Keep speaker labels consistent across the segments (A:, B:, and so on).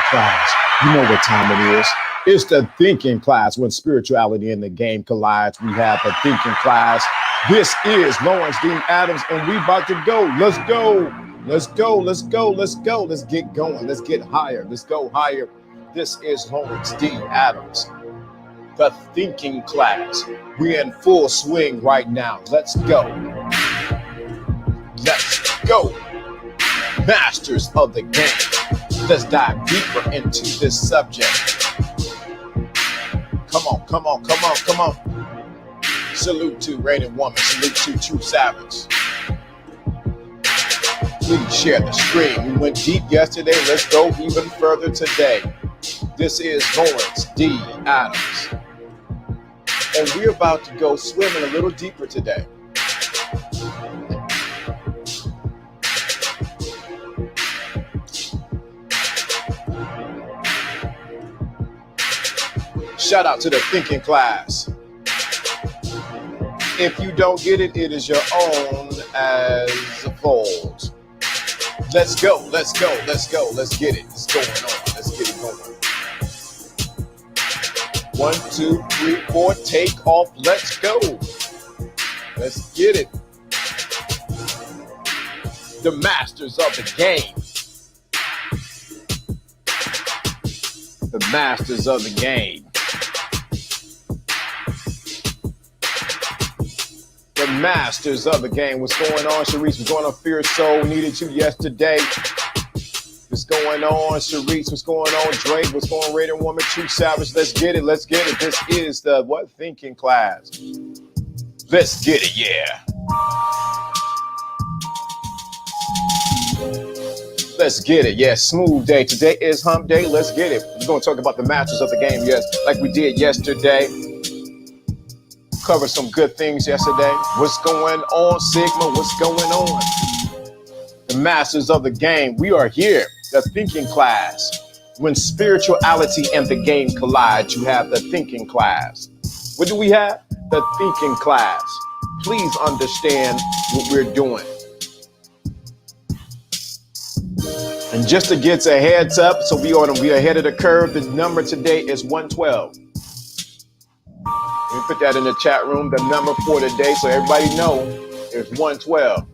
A: class. You know what time it is. It's the thinking class. When spirituality and the game collides, we have a thinking class. This is Lawrence Dean Adams, and we about to go. Let's go. Let's go. Let's go. Let's go. Let's get going. Let's get higher. Let's go higher. This is Lawrence D. Adams, the thinking class. We're in full swing right now. Let's go. Let's go. Masters of the game. Let's dive deeper into this subject. Come on, come on, come on, come on. Salute to Rated Woman. Salute to True Savage. Please share the stream. We went deep yesterday. Let's go even further today. This is Lawrence D. Adams. And we're about to go swimming a little deeper today. Shout out to the thinking class. If you don't get it, it is your own as folds. Let's go, let's go, let's go, let's get it. It's going on. Let's get it going. 1, 2, 3, 4, take off. Let's go. Let's get it. The masters of the game. The masters of the game. The masters of the game. What's going on, Sharice? What's going on, Fierce Soul? Needed you yesterday. What's going on, Sharice? What's going on, Drake? What's going on, Rated Woman? True Savage. Let's get it. Let's get it. This is the what? Thinking class. Let's get it. Yeah. Let's get it. Yeah. Smooth day. Today is hump day. Let's get it. We're going to talk about the masters of the game. Yes. Like we did yesterday. Covered some good things yesterday. What's going on, Sigma? What's going on? The masters of the game. We are here. The thinking class. When spirituality and the game collide, you have the thinking class. What do we have? The thinking class. Please understand what we're doing. And just to get a heads up, so we are ahead of the curve. The number today is 112. We put that in the chat room, the number for today, so everybody know it's 112.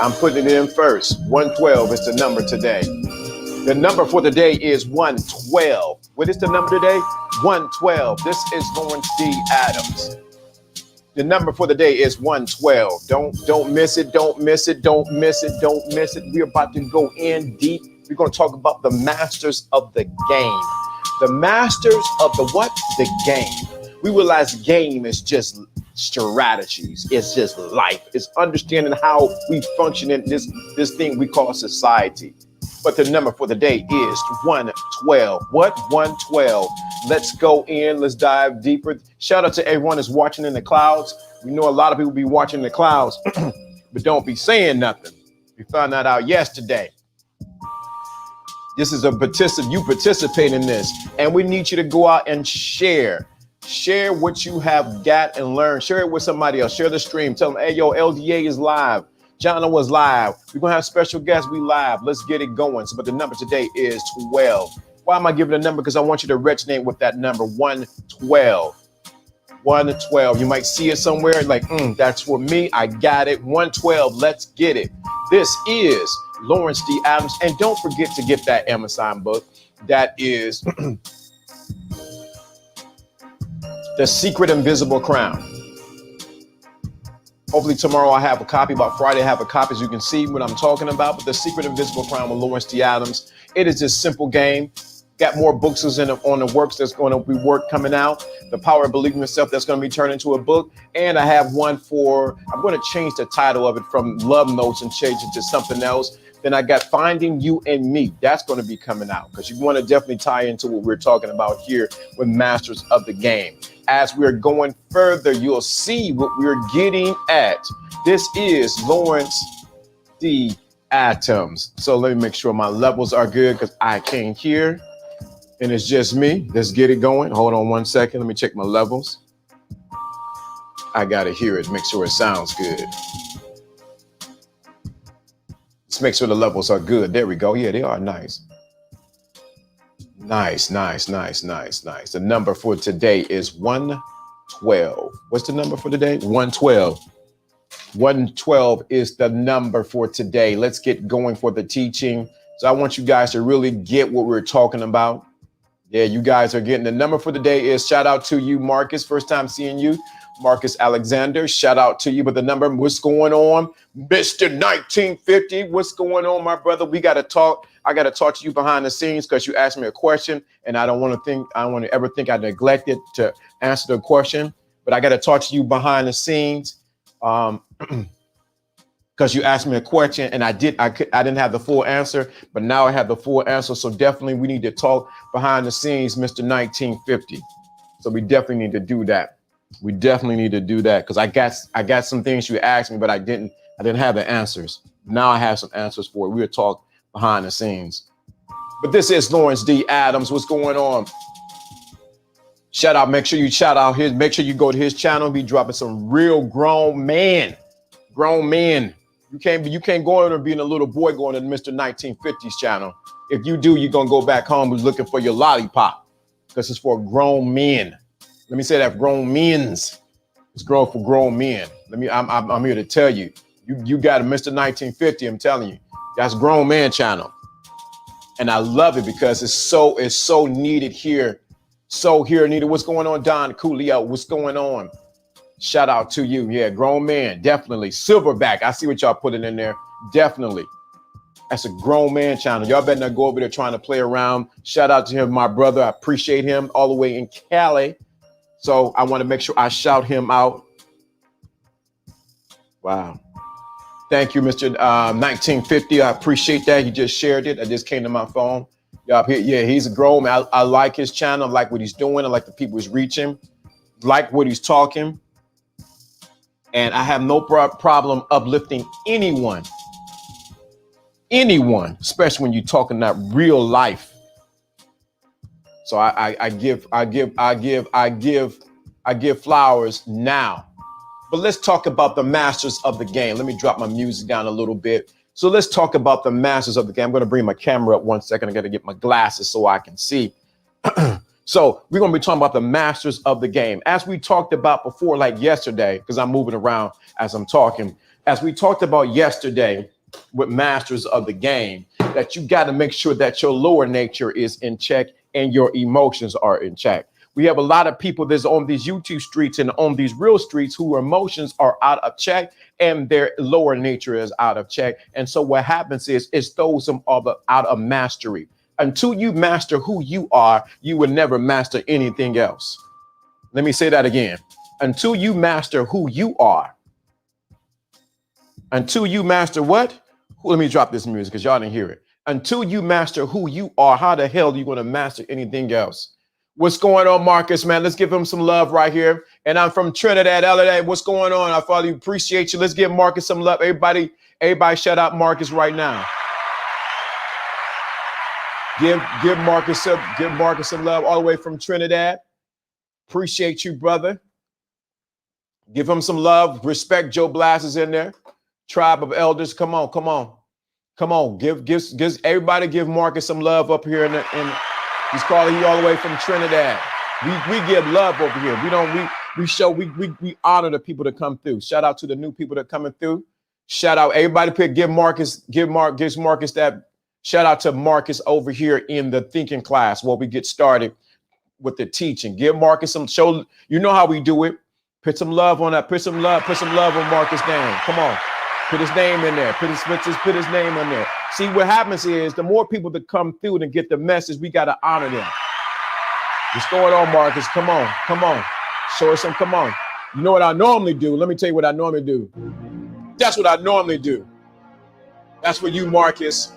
A: I'm putting it in first. 112 is the number today. The number for today is 112. What is the number today? 112. This is Lawrence D. Adams. The number for the day is 112. Don't miss it. Don't miss it. Don't miss it. Don't miss it. We're about to go in deep. We're going to talk about the masters of the game. The masters of the what? The game. We realize the game is just strategies. It's just life. It's understanding how we function in this thing we call society. But the number for the day is 112. What? 112. Let's go in. Let's dive deeper. Shout out to everyone that's watching in the clouds. We know a lot of people be watching the clouds, but don't be saying nothing. We found that out yesterday. This is you participate in this, and we need you to go out and share what you have got and learn. Share it with somebody else. Share the stream. Tell them, hey, yo, LDA is live. Jono was live. We're going to have special guests. We live. Let's get it going. So, but the number today is 12. Why am I giving a number? Because I want you to resonate with that number, 112. 112. You might see it somewhere like, that's for me. I got it. 112. Let's get it. This is Lawrence D. Adams. And don't forget to get that Amazon book. That is The Secret Invisible Crown. Hopefully tomorrow I'll have a copy. By Friday I have a copy so you can see what I'm talking about. But The Secret Invisible Crown with Lawrence D. Adams. It is this simple game. Got more books on the works that's going to be coming out. The Power of Believing Yourself, that's going to be turned into a book. And I have one I'm going to change the title of it from Love Notes and change it to something else. Then I got Finding You and Me. That's going to be coming out because you want to definitely tie into what we're talking about here with Masters of the Game. As we're going further, you'll see what we're getting at. This is Lawrence D. Adams. So let me make sure my levels are good because I can't hear. And it's just me. Let's get it going. Hold on 1 second. Let me check my levels. I got to hear it. Make sure it sounds good. Let's make sure the levels are good. There we go. Yeah, they are nice. Nice, nice, nice, nice, nice. The number for today is 112. What's the number for today? 112. 112 is the number for today. Let's get going for the teaching. So I want you guys to really get what we're talking about. Yeah, you guys are getting the number for the day is shout out to you, Marcus. First time seeing you, Marcus Alexander. Shout out to you. But the number, what's going on? Mr. 1950, what's going on, my brother? We got to talk. I got to talk to you behind the scenes because you asked me a question and I don't want to ever think I neglected to answer the question. But I got to talk to you behind the scenes. Because you asked me a question and I didn't have the full answer, but now I have the full answer. So definitely we need to talk behind the scenes, Mr. 1950. So we definitely need to do that. We definitely need to do that because I got some things you asked me, but I didn't have the answers. Now I have some answers for it. We'll talk behind the scenes. But this is Lawrence D. Adams. What's going on? Shout out. Make sure you shout out his. Make sure you go to his channel. Be dropping some real grown men. You can't go in and being a little boy going to Mr. 1950's channel. If you do, you're gonna go back home looking for your lollipop because it's for grown men. Let me say that grown men's. It's grown for grown men. I'm here to tell you, you got a Mr. 1950. I'm telling you, that's grown man channel, and I love it because it's so needed here. So here needed. What's going on, Don Coolio? What's going on? Shout out to you. Yeah, grown man, definitely. Silverback. I see what y'all putting in there. Definitely. That's a grown man channel. Y'all better not go over there trying to play around. Shout out to him, my brother. I appreciate him all the way in Cali. So I want to make sure I shout him out. Wow. Thank you, Mr. 1950. I appreciate that. He just shared it. I just came to my phone. Y'all, yeah, he's a grown man. I like his channel. I like what he's doing. I like the people he's reaching. Like what he's talking. And I have no problem uplifting anyone, especially when you're talking that real life. So I give flowers now. But let's talk about the masters of the game. Let me drop my music down a little bit. So let's talk about the masters of the game. I'm going to bring my camera up 1 second. I got to get my glasses so I can see. So we're going to be talking about the masters of the game. As we talked about before, like yesterday, because I'm moving around as I'm talking, as we talked about yesterday with masters of the game, that you got to make sure that your lower nature is in check and your emotions are in check. We have a lot of people that's on these YouTube streets and on these real streets who emotions are out of check and their lower nature is out of check. And so what happens is those are out of mastery. Until you master who you are, you will never master anything else. Let me say that again. Until you master who you are. Until you master what? Let me drop this music because y'all didn't hear it. Until you master who you are, how the hell are you going to master anything else? What's going on, Marcus, man? Let's give him some love right here. And I'm from Trinidad, LA. What's going on? I finally appreciate you. Let's give Marcus some love. Everybody shout out Marcus right now. Give Marcus some love all the way from Trinidad. Appreciate you, brother. Give him some love. Respect. Joe Blast is in there. Tribe of Elders. Come on. Give everybody give Marcus some love up here in he's calling you all the way from Trinidad. We give love over here. We honor the people that come through. Shout out to the new people that are coming through. Shout out everybody. Gives Marcus that. Shout out to Marcus over here in the thinking class while we get started with the teaching. Give Marcus some show. You know how we do it. Put some love on that. Put some love on Marcus' name. Come on. Put his name in there. Put his name in there. See, what happens is the more people that come through and get the message, we got to honor them. What's going on, Marcus? Come on. Show us some. Come on. You know what I normally do? Let me tell you what I normally do. That's what I normally do. That's for you, Marcus.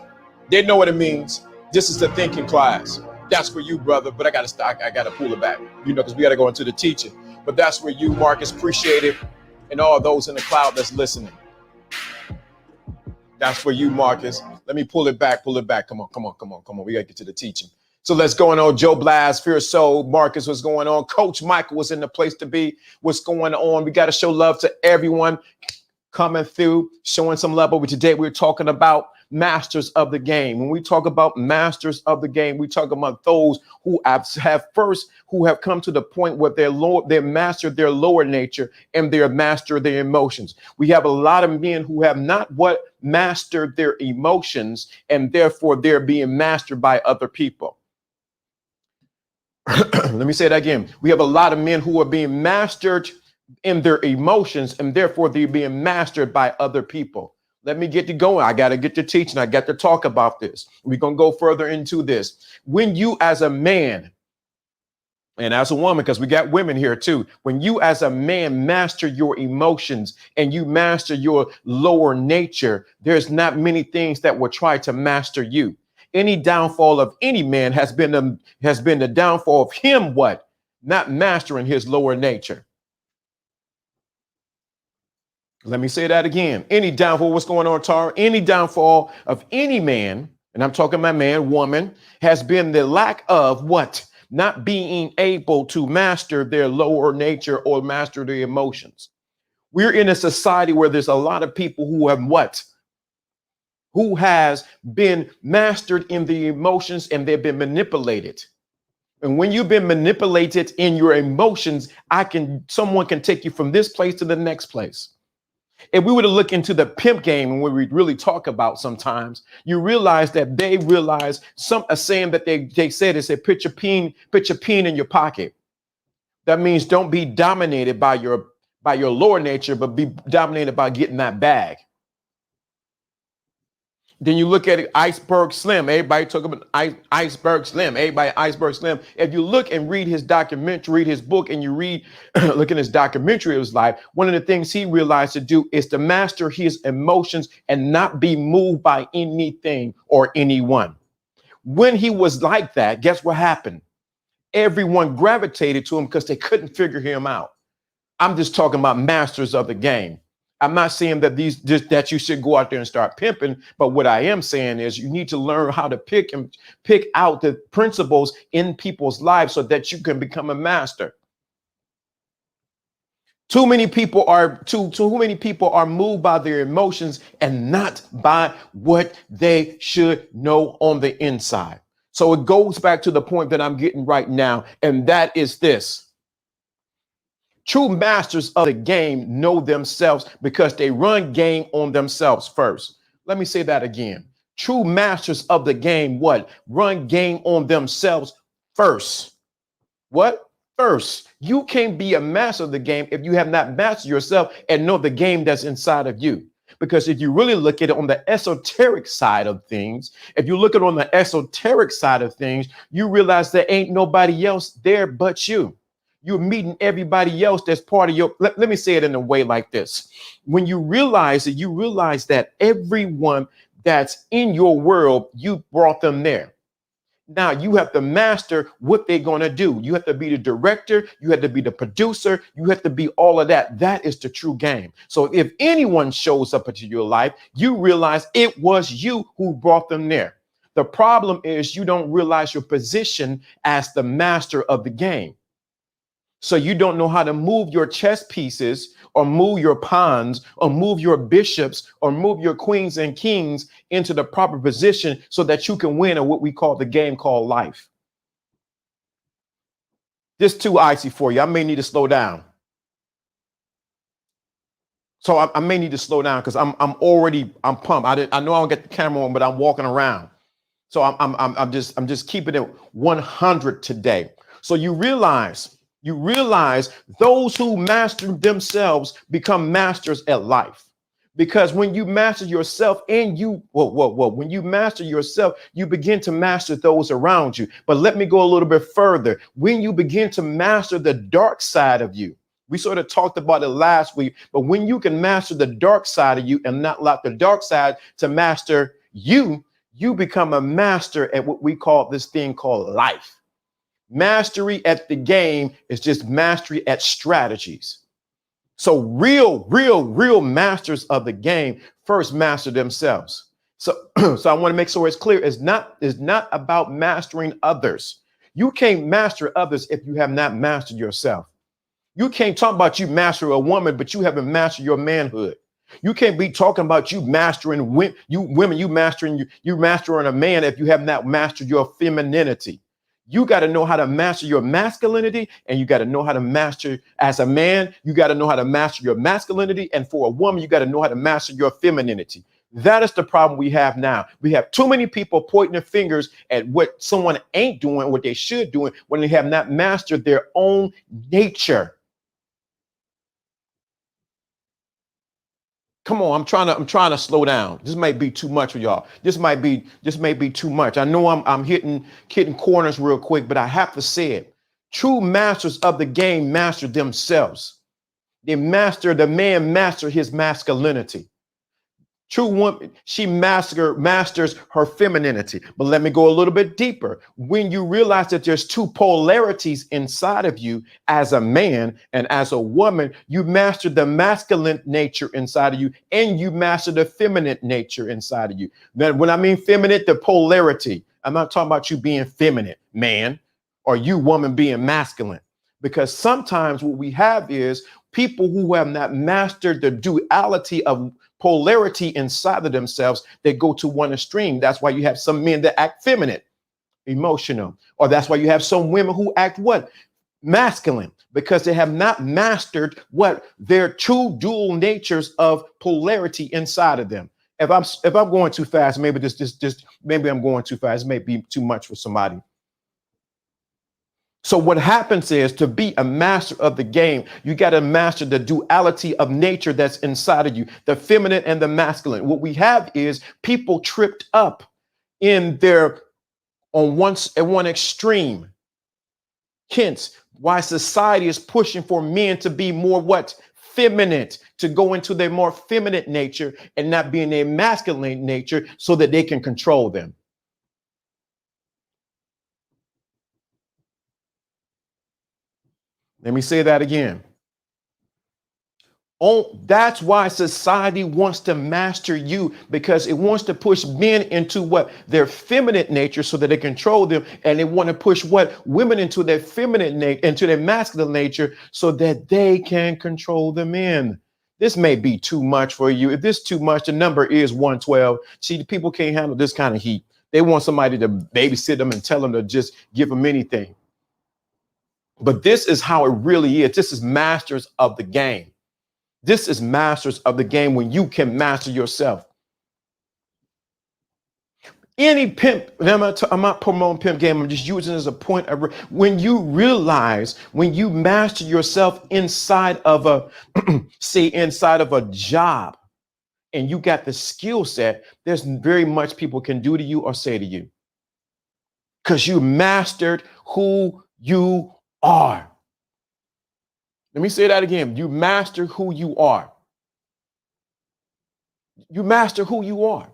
A: They know what it means. This is the thinking class. That's for you, brother. But I gotta pull it back, because we gotta go into the teaching. But that's for you, Marcus. Appreciate it, and all those in the cloud that's listening. That's for you, Marcus. Let me pull it back. Come on. We gotta get to the teaching. So let's go on. Joe Blast, Fear Soul, Marcus, what's going on? Coach Michael was in the place to be. What's going on? We gotta show love to everyone coming through, showing some love. But today we're talking about masters of the game. When we talk about masters of the game, we talk about those who have come to the point where they mastered their lower nature and they mastered their emotions. We have a lot of men who have not mastered their emotions, and therefore they're being mastered by other people. Let me say that again. We have a lot of men who are being mastered in their emotions, and therefore they're being mastered by other people. Let me get to going. I got to get to teaching. I got to talk about this. We're going to go further into this. When you as a man and as a woman, because we got women here too, when you as a man master your emotions and you master your lower nature, there's not many things that will try to master you. Any downfall of any man has been the downfall of him, not mastering his lower nature. Let me say that again. Any downfall, what's going on, Tara? Any downfall of any man, and I'm talking about man, woman, has been the lack of not being able to master their lower nature or master their emotions. We're in a society where there's a lot of people who have who has been mastered in the emotions, and they've been manipulated. And when you've been manipulated in your emotions, someone can take you from this place to the next place. If we were to look into the pimp game, and when we really talk about sometimes, you realize that they realize a saying that they said is, put your peen in your pocket. That means don't be dominated by your lower nature, but be dominated by getting that bag. Then you look at it, Iceberg Slim. Everybody talk about Iceberg Slim. Everybody Iceberg Slim. If you look and read his documentary, read his book, and you look at his documentary of his life, one of the things he realized to do is to master his emotions and not be moved by anything or anyone. When he was like that, guess what happened? Everyone gravitated to him because they couldn't figure him out. I'm just talking about masters of the game. I'm not saying that that you should go out there and start pimping, but what I am saying is you need to learn how to pick out the principles in people's lives so that you can become a master. Too many people are moved by their emotions and not by what they should know on the inside. So it goes back to the point that I'm getting right now, and that is this. True masters of the game know themselves because they run game on themselves first. Let me say that again. True masters of the game, run game on themselves first. First? You can't be a master of the game if you have not mastered yourself and know the game that's inside of you. Because if you really look at it on the esoteric side of things, you realize there ain't nobody else there but you. You're meeting everybody else that's part of your, let me say it in a way like this. When you realize that everyone that's in your world, you brought them there. Now you have to master what they're going to do. You have to be the director. You have to be the producer. You have to be all of that. That is the true game. So if anyone shows up into your life, you realize it was you who brought them there. The problem is you don't realize your position as the master of the game. So you don't know how to move your chess pieces or move your pawns or move your bishops or move your queens and kings into the proper position so that you can win at what we call the game called life. This too icy for you. I may need to slow down. So I may need to slow down because I'm pumped. I know I don't get the camera on, but I'm walking around. So I'm just keeping it 100 today. So you realize those who master themselves become masters at life. Because when you master yourself when you master yourself, you begin to master those around you. But let me go a little bit further. When you begin to master the dark side of you, we sort of talked about it last week, but when you can master the dark side of you and not allow the dark side to master you, you become a master at what we call this thing called life. Mastery at the game is just mastery at strategies. So real masters of the game first master themselves. So I want to make sure it's clear. It's not about mastering others. You can't master others if you have not mastered yourself. You can't talk about you master a woman, but you haven't mastered your manhood. You can't be talking about you mastering you women, you mastering a man if you have not mastered your femininity. You got to know how to master your masculinity, and you got to know how to master as a man. You got to know how to master your masculinity, and for a woman, you got to know how to master your femininity. That is the problem we have now. We have too many people pointing their fingers at what someone ain't doing, what they should do, when they have not mastered their own nature. Come on, I'm trying to slow down. This might be too much for y'all. This may be too much. I know I'm hitting corners real quick, but I have to say it. True masters of the game master themselves. The man master his masculinity. True woman, she masters her femininity. But let me go a little bit deeper. When you realize that there's two polarities inside of you as a man and as a woman, you master the masculine nature inside of you, and you master the feminine nature inside of you. Then when I mean feminine, the polarity, I'm not talking about you being feminine, man, or you woman being masculine. Because sometimes what we have is people who have not mastered the duality of polarity inside of themselves. They go to one extreme. That's why you have some men that act feminine, emotional, or that's why you have some women who act what? Masculine, because they have not mastered what their true dual natures of polarity inside of them. If I'm going too fast, maybe maybe I'm going too fast. It may be too much for somebody. So what happens is, to be a master of the game, you got to master the duality of nature that's inside of you, the feminine and the masculine. What we have is people tripped up in their at one extreme. Hence why society is pushing for men to be more what? Feminine, to go into their more feminine nature and not be in their masculine nature so that they can control them. Let me say that again. Oh, that's why society wants to master you, because it wants to push men into what? Their feminine nature so that they control them. And they want to push what? Women into their feminine nature, into their masculine nature, so that they can control the men. This may be too much for you. If this is too much, the number is 112. See, people can't handle this kind of heat. They want somebody to babysit them and tell them to just give them anything. But this is how it really is. This is masters of the game. This is masters of the game when you can master yourself. Any pimp, I'm not promoting pimp game. I'm just using it as a point of when you realize, when you master yourself inside of a, say, inside of a job, and you got the skill set, there's very much people can do to you or say to you, because you mastered who you are. Let me say that again. You master who you are. You master who you are.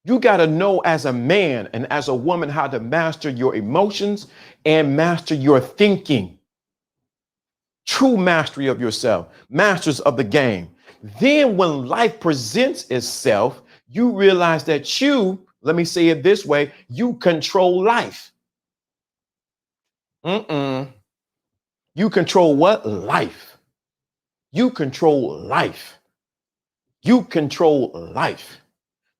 A: You got to know as a man and as a woman how to master your emotions and master your thinking. True mastery of yourself, masters of the game. Then when life presents itself, you realize that let me say it this way, you control life. You control what? Life. You control life. You control life.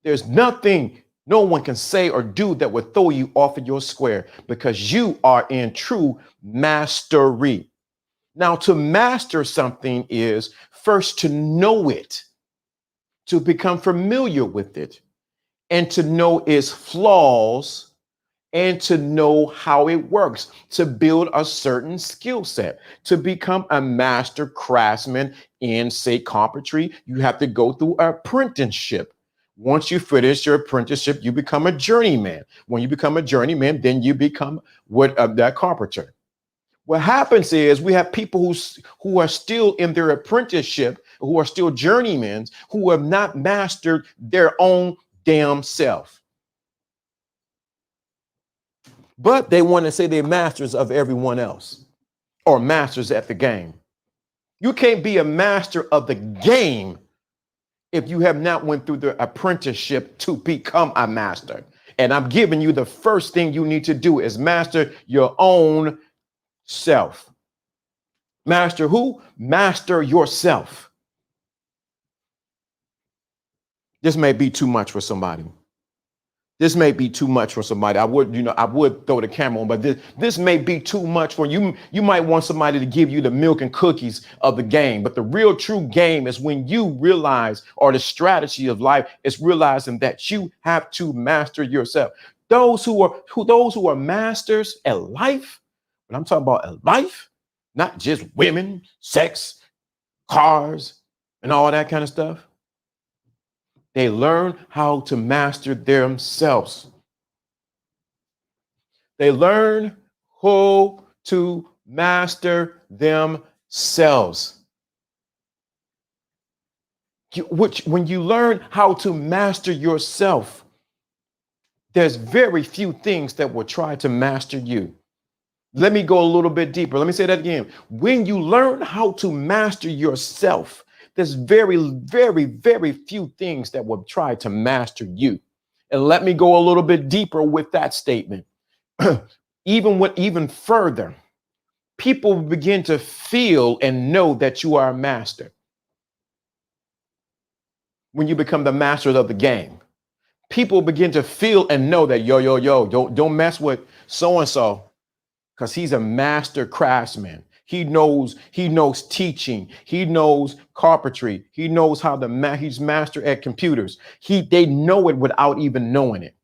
A: There's nothing no one can say or do that would throw you off of your square, because you are in true mastery. Now, to master something is first to know it, to become familiar with it, and to know its flaws, and to know how it works, to build a certain skill set. To become a master craftsman in, say, carpentry, you have to go through an apprenticeship. Once you finish your apprenticeship, you become a journeyman. When you become a journeyman, then you become that carpenter. What happens is we have people who are still in their apprenticeship, who are still journeymen, who have not mastered their own damn self. But they want to say they're masters of everyone else, or masters at the game. You can't be a master of the game if you have not went through the apprenticeship to become a master. And I'm giving you the first thing you need to do is master your own self. Master who? Master yourself. This may be too much for somebody. This may be too much for somebody. I would throw the camera on, but this may be too much for you. You might want somebody to give you the milk and cookies of the game, but the real true game is when you realize, or the strategy of life is realizing that you have to master yourself. Those who are masters at life, when I'm talking about at life, not just women, sex, cars, and all that kind of stuff. They learn how to master themselves. They learn how to master themselves. When you learn how to master yourself, there's very few things that will try to master you. Let me go a little bit deeper. Let me say that again. When you learn how to master yourself, there's very, very, very few things that will try to master you. And let me go a little bit deeper with that statement. Even further, people begin to feel and know that you are a master when you become the masters of the game. People begin to feel and know that don't mess with so and so, because he's a master craftsman. He knows teaching. He knows carpentry. He knows how to he's master at computers. They know it without even knowing it.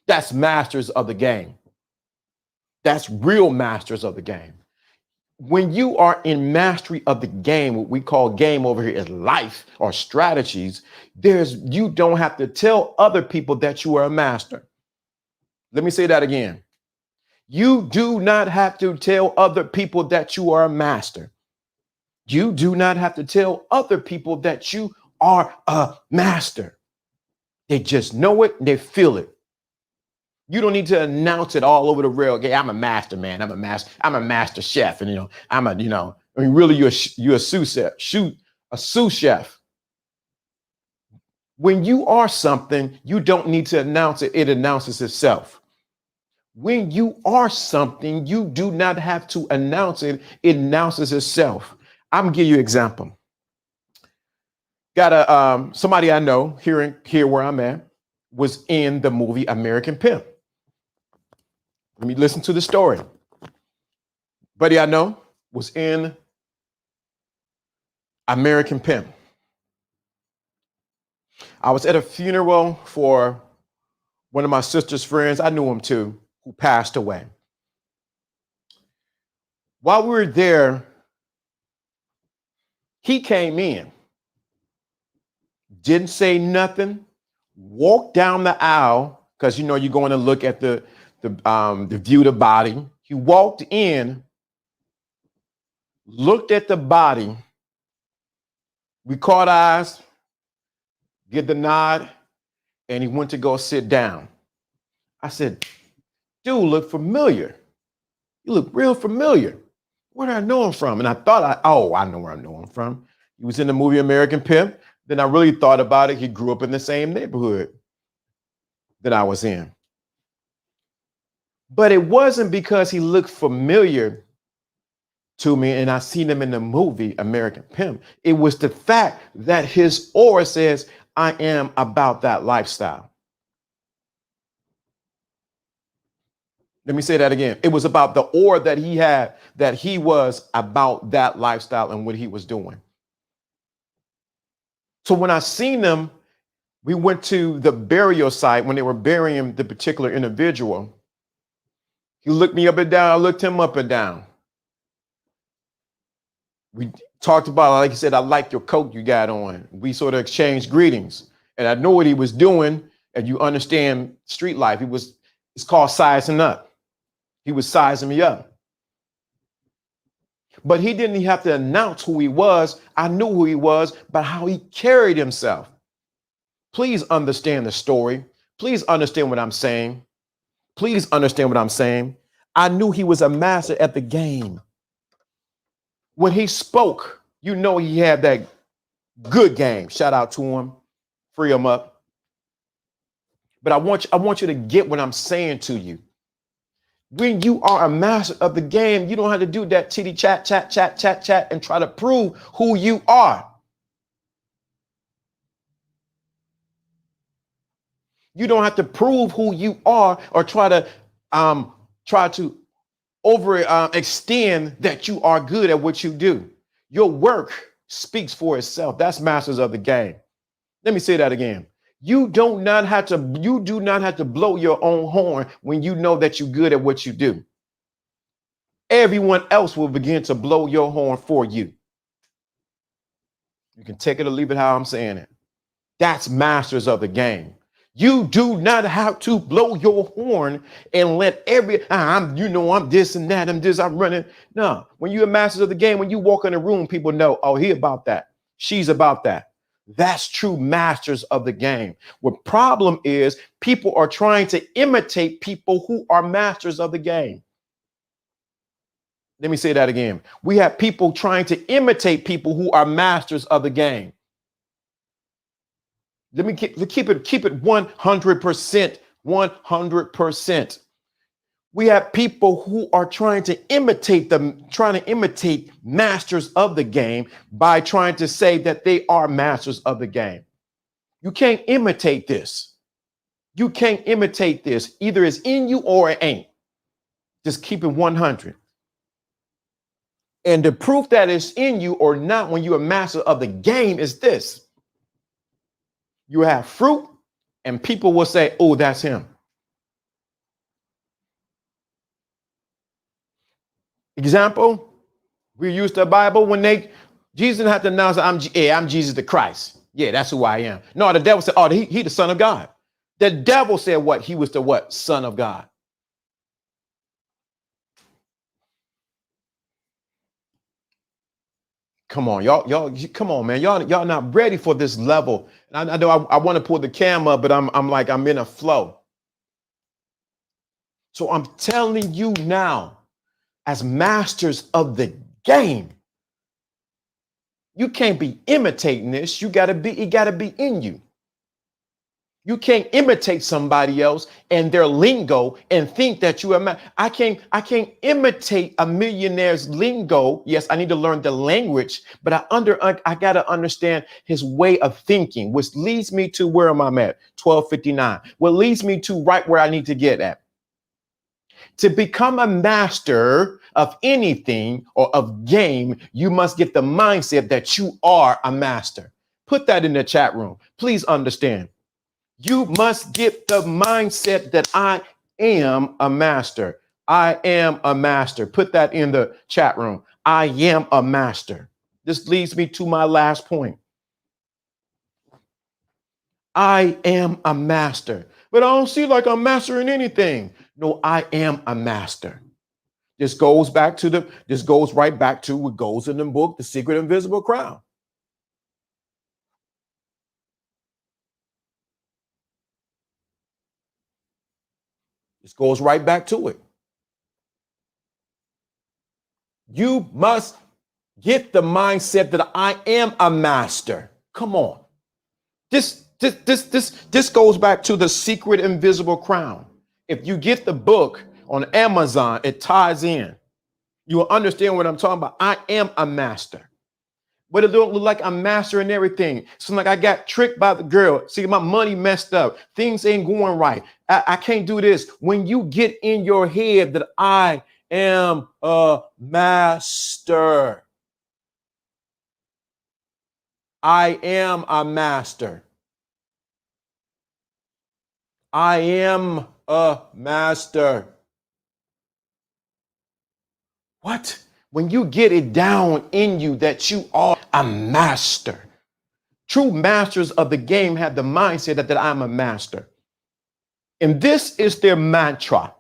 A: That's masters of the game. That's real masters of the game. When you are in mastery of the game, what we call game over here is life or strategies, you don't have to tell other people that you are a master. Let me say that again. You do not have to tell other people that you are a master. You do not have to tell other people that you are a master. They just know it, they feel it. You don't need to announce it all over the rail. Okay, I'm a master, man. I'm a master chef. And really you're a sous chef. When you are something, you don't need to announce it. It announces itself. When you are something, you do not have to announce it. It announces itself. I'm gonna give you an example. Got somebody I know here where I'm at was in the movie American Pimp. Let me listen to the story. Buddy I know was in American Pimp. I was at a funeral for one of my sister's friends. I knew him too, who passed away. While we were there, he came in, didn't say nothing, walked down the aisle, because you're going to look at the view of the body. He walked in, looked at the body. We caught eyes, get the nod, and he went to go sit down. I said, dude, look familiar. You look real familiar. Where do I know him from? And I thought, I know where I know him from. He was in the movie American Pimp. Then I really thought about it. He grew up in the same neighborhood that I was in. But it wasn't because he looked familiar to me and I seen him in the movie American Pimp. It was the fact that his aura says, I am about that lifestyle. Let me say that again. It was about the aura that he had, that he was about that lifestyle and what he was doing. So when I seen him, we went to the burial site when they were burying the particular individual. He looked me up and down. I looked him up and down. We talked about, like he said, I like your coat you got on. We sort of exchanged greetings. And I know what he was doing. And you understand street life. It's called sizing up. He was sizing me up. But he didn't have to announce who he was. I knew who he was, but how he carried himself. Please understand the story. Please understand what I'm saying. Please understand what I'm saying. I knew he was a master at the game. When he spoke, he had that good game. Shout out to him. Free him up. But I want you to get what I'm saying to you. When you are a master of the game, you don't have to do that titty chat, and try to prove who you are. You don't have to prove who you are or try to over extend that you are good at what you do. Your work speaks for itself. That's masters of the game. Let me say that again. You do not have to blow your own horn when you know that you're good at what you do. Everyone else will begin to blow your horn for you. You can take it or leave it how I'm saying it. That's masters of the game. You do not have to blow your horn and let I'm this and that, I'm running. No, when you're masters of the game, when you walk in the room, people know, oh, he about that. She's about that. That's true masters of the game. What problem is people are trying to imitate people who are masters of the game. Let me say that again. We have people trying to imitate people who are masters of the game. Let me keep it 100%, 100%. We have people who are trying to imitate masters of the game by trying to say that they are masters of the game. You can't imitate this. You can't imitate this. Either it's in you or it ain't. Just keep it 100. And the proof that it's in you or not when you're a master of the game is this. You have fruit and people will say, oh, that's him. Example, we use the Bible when Jesus didn't have to announce I'm Jesus the Christ. Yeah, that's who I am. No, the devil said, oh, he the son of God. The devil said what? He was the what? Son of God. Come on, y'all, come on, man. Y'all not ready for this level. And I know I want to pull the camera up, but I'm in a flow. So I'm telling you now, as masters of the game, you can't be imitating this. It gotta be in you. You can't imitate somebody else and their lingo and think that you are. I can't imitate a millionaire's lingo. Yes, I need to learn the language, but I gotta understand his way of thinking, which leads me to where am I at? 1259. What leads me to right where I need to get at. To become a master of anything or of game, you must get the mindset that you are a master. Put that in the chat room. Please understand. You must get the mindset that I am a master. I am a master. Put that in the chat room. I am a master. This leads me to my last point. I am a master, but I don't see like I'm mastering anything. No, I am a master. This goes right back to what goes in the book, The Secret Invisible Crown. This goes right back to it. You must get the mindset that I am a master. Come on. This goes back to The Secret Invisible Crown. If you get the book on Amazon, it ties in. You will understand what I'm talking about. I am a master. But it don't look like I'm mastering everything. So like I got tricked by the girl. See, my money messed up. Things ain't going right. I can't do this. When you get in your head that I am a master. I am a master. I am a master. What? When you get it down in you that you are a master. True masters of the game have the mindset that I'm a master. And this is their mantra.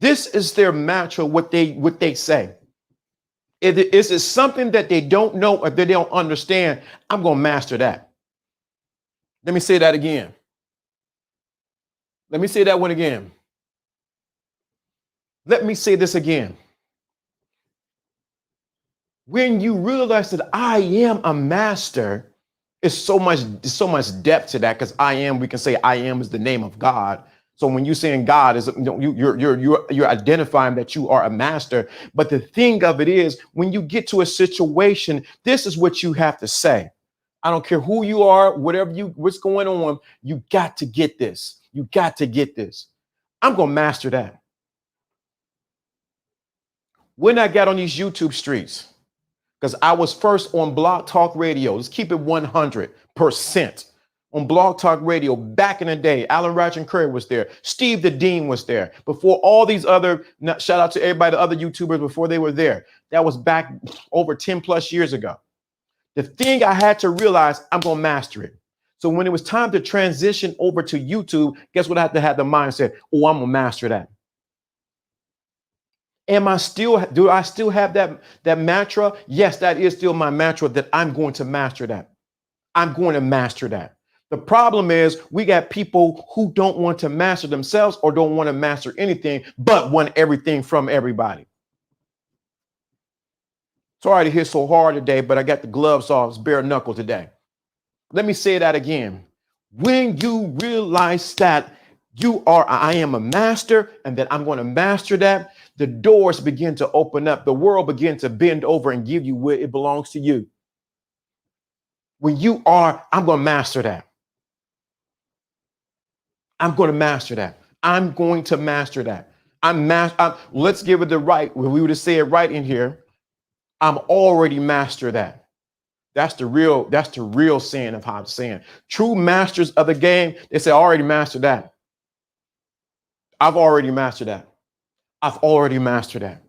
A: This is their mantra, what they say. If it is something that they don't know or they don't understand, I'm going to master that. Let me say that again. Let me say that one again. Let me say this again. When you realize that I am a master, there's so much depth to that because we can say I am is the name of God. So when you're saying God is, you're identifying that you are a master. But the thing of it is, when you get to a situation, this is what you have to say. I don't care who you are, what's going on, you got to get this. You got to get this. I'm going to master that. When I got on these YouTube streets, because I was first on Blog Talk Radio. Let's keep it 100% on Blog Talk Radio back in the day. Alan Ratchin Curry was there. Steve the Dean was there. Before all these other, shout out to everybody, the other YouTubers before they were there. That was back over 10 plus years ago. The thing I had to realize, I'm going to master it. So when it was time to transition over to YouTube, guess what I had to have the mindset? Oh, I'm going to master that. Do I still have that mantra? Yes, that is still my mantra, that I'm going to master that. I'm going to master that. The problem is we got people who don't want to master themselves or don't want to master anything, but want everything from everybody. Sorry to hit so hard today, but I got the gloves off. It's bare knuckle today. Let me say that again. When you realize that I am a master and that I'm going to master that, the doors begin to open up. The world begins to bend over and give you where it belongs to you. When I'm going to master that. I'm going to master that. I'm going to master that. Let's give it the right. We would have said it right in here. I'm already master that. That's the real saying of how I'm saying. True masters of the game, they say, I already mastered that. I've already mastered that. I've already mastered that.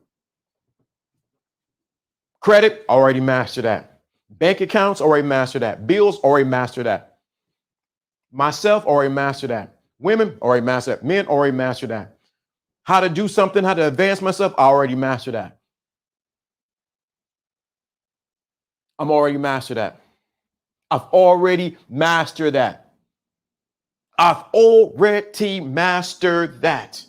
A: Credit, already mastered that. Bank accounts, already mastered that. Bills, already mastered that. Myself, already mastered that. Women, already mastered that. Men, already mastered that. How to do something, how to advance myself, I already mastered that. I'm already mastered that. I've already mastered that. I've already mastered that.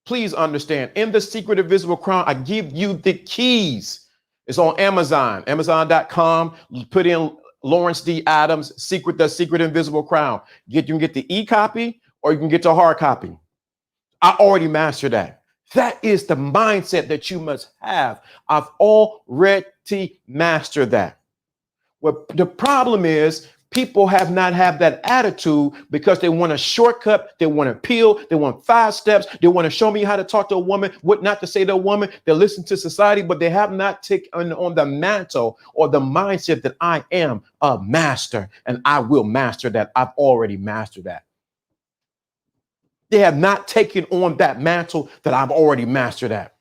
A: Please understand, in the Secret Invisible Crown, I give you the keys. It's on Amazon, amazon.com. You put in Lawrence D. Adams, The Secret Invisible Crown. You can get the e-copy or you can get the hard copy. I already mastered that. That is the mindset that you must have. I've already mastered that. Well, the problem is people have not had that attitude because they want a shortcut. They want a pill. They want 5 steps. They want to show me how to talk to a woman, what not to say to a woman. They listen to society, but they have not taken on the mantle or the mindset that I am a master and I will master that. I've already mastered that. They have not taken on that mantle that I've already mastered that.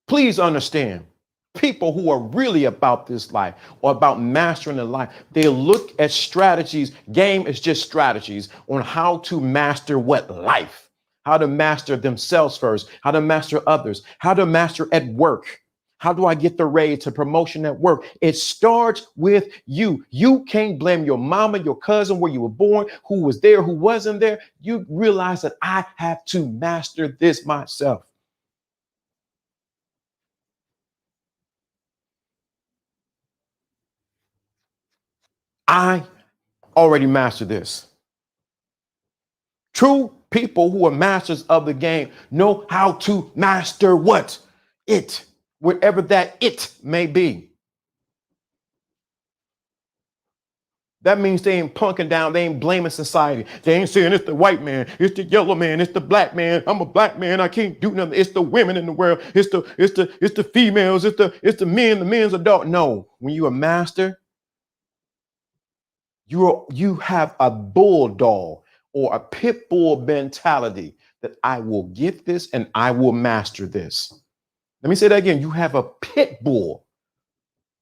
A: Please understand, people who are really about this life or about mastering the life, they look at strategies. Game is just strategies on how to master what life, how to master themselves first, how to master others, how to master at work. How do I get the raise to promotion at work? It starts with you. You can't blame your mama, your cousin, where you were born, who was there, who wasn't there. You realize that I have to master this myself. I already mastered this. True people who are masters of the game know how to master what? It, whatever that it may be. That means they ain't punking down. They ain't blaming society. They ain't saying it's the white man, it's the yellow man, it's the black man. I'm a black man. I can't do nothing. It's the women in the world. It's the females. It's the men. The men's adult. No, when you a master, you have a bulldog or a pit bull mentality that I will get this and I will master this. Let me say that again. You have a pit bull.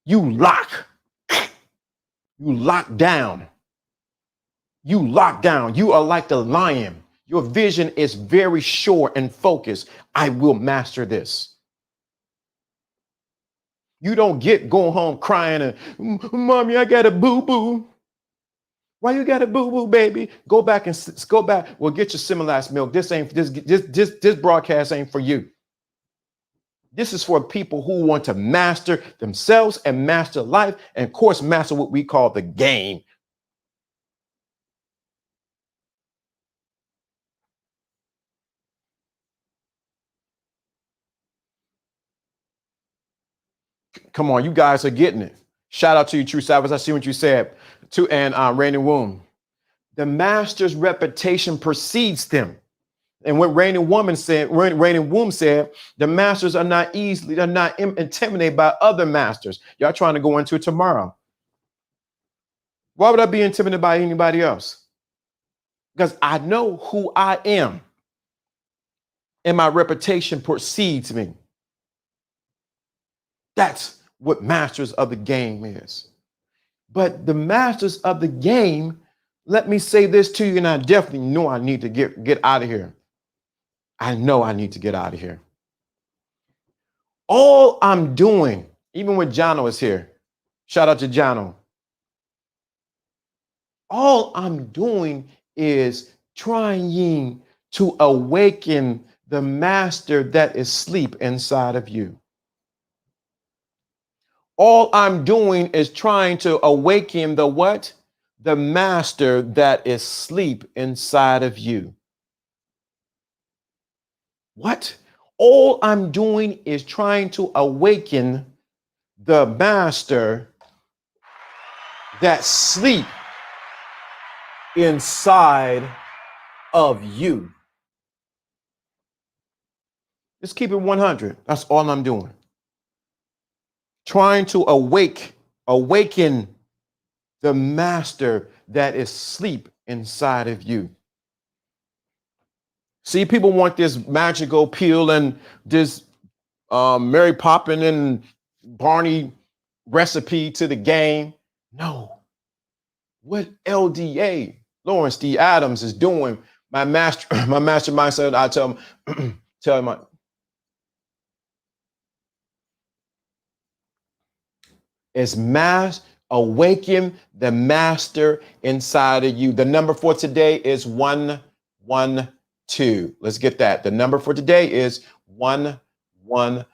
A: You lock down. You lock down. You are like the lion. Your vision is very short and focused. I will master this. You don't get going home crying and, Mommy, I got a boo-boo. Why you got a boo-boo, baby? Go back. Well, get your Similac milk. This broadcast ain't for you. This is for people who want to master themselves and master life, and of course, master what we call the game. Come on, you guys are getting it. Shout out to you, True Savage. I see what you said. And Rainy Womb. The master's reputation precedes them. And what Rainy Womb said, the masters are not intimidated by other masters. Y'all trying to go into it tomorrow. Why would I be intimidated by anybody else? Because I know who I am. And my reputation precedes me. That's what masters of the game is. But the masters of the game, let me say this to you, and I definitely know I need to get out of here. I know I need to get out of here. All I'm doing, even when Jono is here, shout out to Jono. All I'm doing is trying to awaken the master that is asleep inside of you. All I'm doing is trying to awaken the what? The master that is asleep inside of you. What? All I'm doing is trying to awaken the master that sleep inside of you. Just keep it 100. That's all I'm doing. Trying to awaken the master that is asleep inside of you. See, people want this magical pill and this Mary Poppins and Barney recipe to the game. No. What LDA, Lawrence D. Adams, is doing, my mastermind said, I tell him, is awaken the master inside of you. The number for today is 112. Let's get that. The number for today is 112.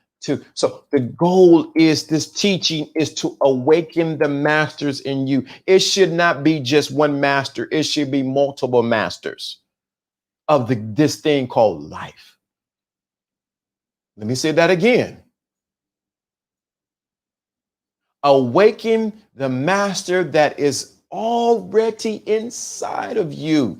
A: So the goal is this teaching is to awaken the masters in you. It should not be just one master. It should be multiple masters of this thing called life. Let me say that again. Awaken the master that is already inside of you.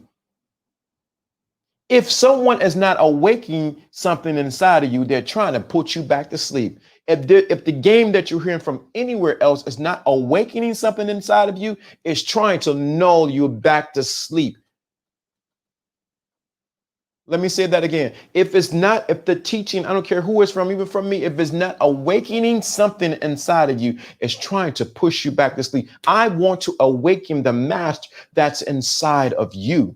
A: If someone is not awakening something inside of you, they're trying to put you back to sleep. If the game that you're hearing from anywhere else is not awakening something inside of you, it's trying to lull you back to sleep. Let me say that again. If the teaching, I don't care who it's from, even from me, if it's not awakening something inside of you, it's trying to push you back to sleep. I want to awaken the master that's inside of you.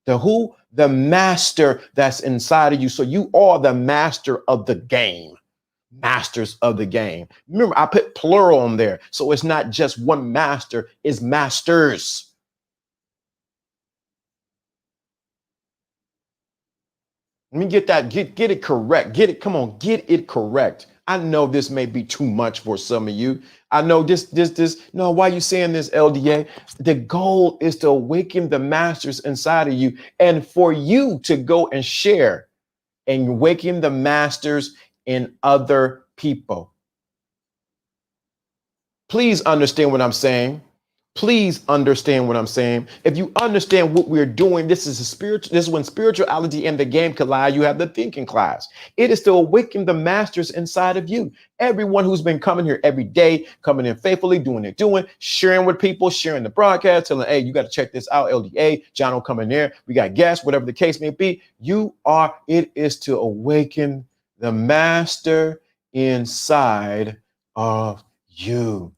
A: The who? The master that's inside of you. So you are the master of the game. Masters of the game. Remember, I put plural on there. So it's not just one master, it's masters. Let me get that, get it correct. Get it, come on, get it correct. I know this may be too much for some of you. I know this, no, why are you saying this, LDA? The goal is to awaken the masters inside of you and for you to go and share and awaken the masters in other people. Please understand what I'm saying. Please understand what I'm saying. If you understand what we're doing, this is when spirituality and the game collide. You have the thinking class. It is to awaken the masters inside of you. Everyone who's been coming here every day, coming in faithfully, sharing with people, sharing the broadcast, telling, hey, you got to check this out, LDA, John will come in there. We got guests, whatever the case may be. It is to awaken the master inside of you.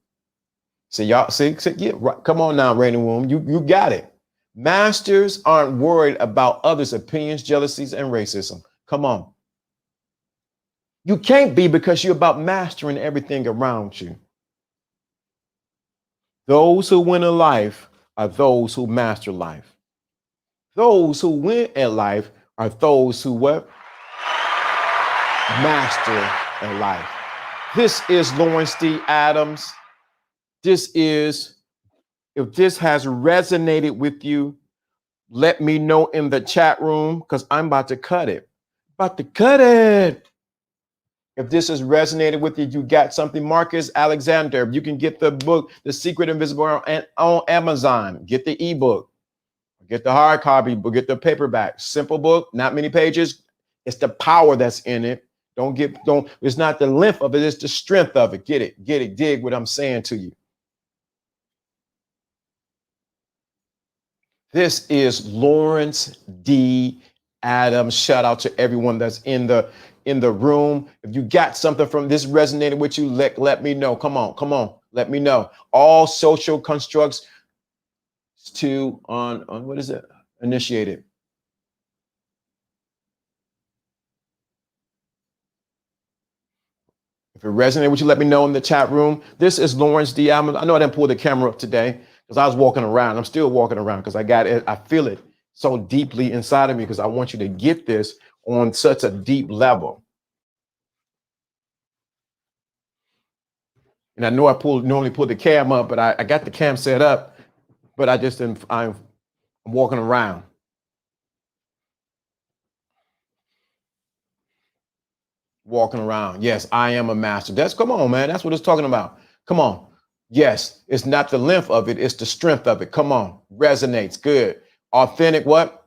A: So y'all see, yeah, right. Come on now, Rainy Womb. You got it. Masters aren't worried about others' opinions, jealousies, and racism. Come on. You can't be because you're about mastering everything around you. Those who win in life are those who master life. Those who win at life are those who what? Master in life. This is Lawrence D. Adams. If this has resonated with you, let me know in the chat room because I'm about to cut it. If this has resonated with you, you got something. Marcus Alexander, you can get the book, The Secret Invisible, on Amazon. Get the ebook, get the hard copy, but get the paperback. Simple book, not many pages. It's the power that's in it. It's not the length of it, it's the strength of it. Get it, dig what I'm saying to you. This is Lawrence D. Adams. Shout out to everyone that's in the room. If you got something from this resonated with you, let me know. Come on, let me know. All social constructs on what is it? Initiated. If it resonated with you, let me know in the chat room. This is Lawrence D. Adams. I know I didn't pull the camera up today because I was walking around. I'm still walking around because I got it. I feel it so deeply inside of me because I want you to get this on such a deep level. And I know I normally pull the cam up, but I got the cam set up, but I'm walking around. Walking around. Yes, I am a master. Come on, man. That's what it's talking about. Come on. Yes, it's not the length of it, it's the strength of it. Come on. Resonates. Good. Authentic what?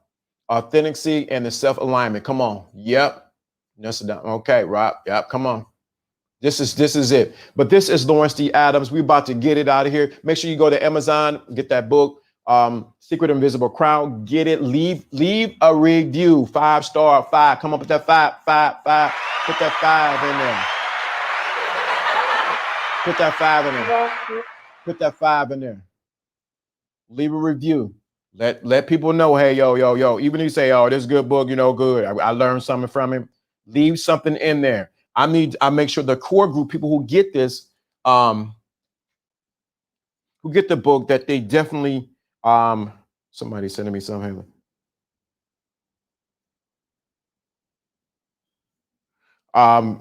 A: Authenticity and the self-alignment. Come on. Yep. Okay, Rob. Yep. Come on. This is it. But this is Lawrence D. Adams. We're about to get it out of here. Make sure you go to Amazon, get that book, Secret Invisible Crown. Get it. Leave a review. 5-star, 5. Come up with that 5. Put that 5 in there. Put that 5 in there. Put that 5 in there. Leave a review. Let people know, hey, yo. Even if you say, oh, this is a good book, good. I learned something from it. Leave something in there. I make sure the core group, people who get this, who get the book, that they definitely, somebody sending me something.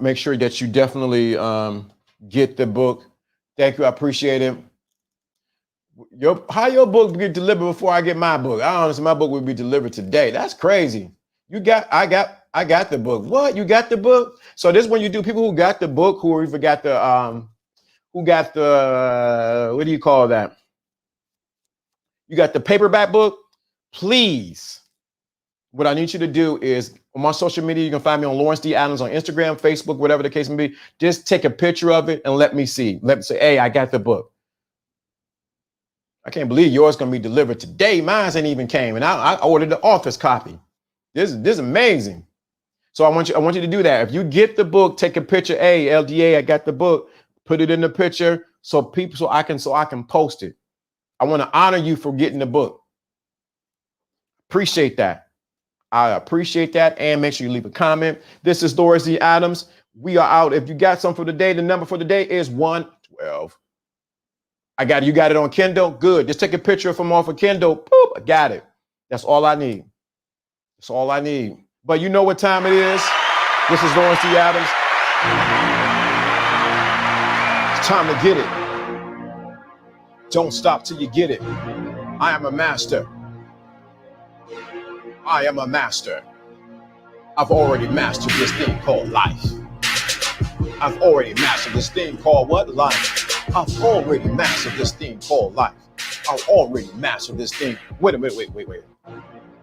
A: Make sure that you definitely get the book. Thank you. I appreciate it. How your book get delivered before I get my book? I honestly, my book would be delivered today. That's crazy. I got the book. What? You got the book? So this is when you do people who got the book, who even got the what do you call that? You got the paperback book. Please, what I need you to do is on my social media, you can find me on Lawrence D. Adams on Instagram, Facebook, whatever the case may be. Just take a picture of it and let me see. Let me say, hey, I got the book. I can't believe yours gonna be delivered today. Mine ain't even came, and I ordered the author's copy. This is amazing. So I want you to do that. If you get the book, take a picture. Hey, LDA, I got the book. Put it in the picture so I can post it. I want to honor you for getting the book. Appreciate that. I appreciate that. And make sure you leave a comment. This is Lawrence D. Adams. We are out. If you got something for the day, the number for the day is 112. You got it on Kindle. Good. Just take a picture from off of Kindle. Boop, I got it. That's all I need. That's all I need. But you know what time it is. This is Lawrence D. Adams. It's time to get it. Don't stop till you get it. I am a master. I am a master. I've already mastered this thing called life. I've already mastered this thing called what? Life. I've already mastered this thing called life. I've already mastered this thing. Wait a minute, wait.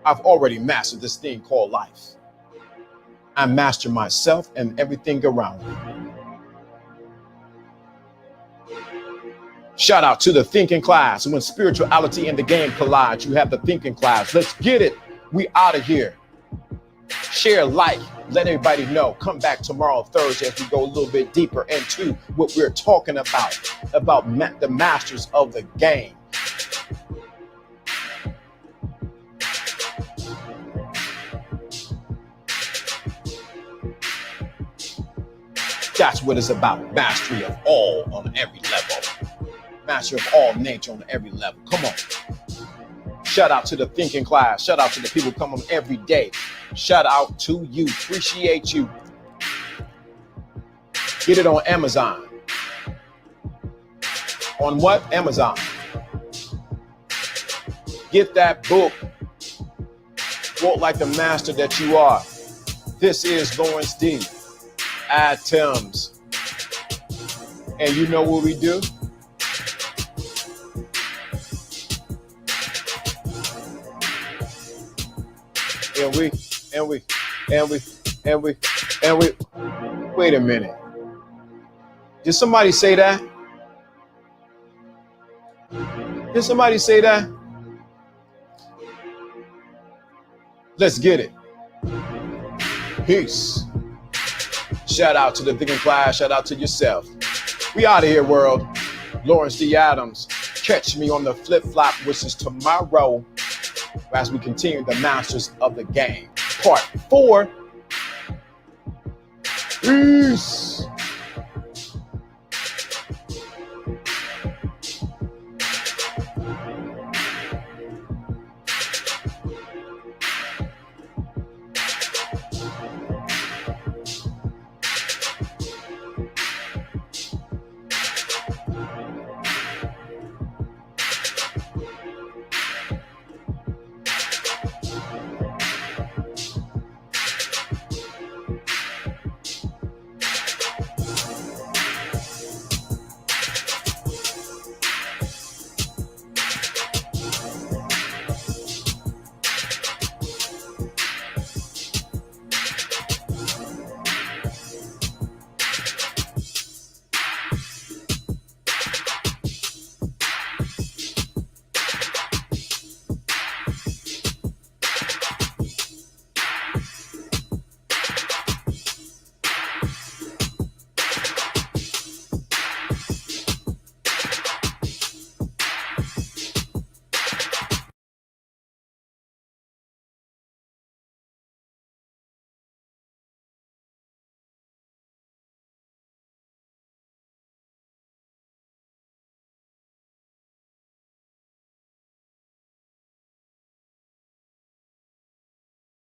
A: I've already mastered this thing called life. I master myself and everything around me. Shout out to the thinking class. When spirituality and the game collide, you have the thinking class. Let's get it. We out of here. Share, like, let everybody know. Come back tomorrow, Thursday, as we go a little bit deeper into what we're talking about the masters of the game. That's what it's about. Mastery of all on every level. Mastery of all nature on every level. Come on. Shout out to the thinking class. Shout out to the people coming every day. Shout out to you. Appreciate you. Get it on Amazon. On what? Amazon. Get that book. Walk like the master that you are. This is Lawrence D. atoms. And you know what we do? And we, wait a minute. Did somebody say that? Did somebody say that? Let's get it. Peace. Shout out to the thinking class. Shout out to yourself. We out of here, world. Lawrence D. Adams. Catch me on the flip-flop, which is tomorrow, as we continue the Masters of the Game. Part 4. Peace.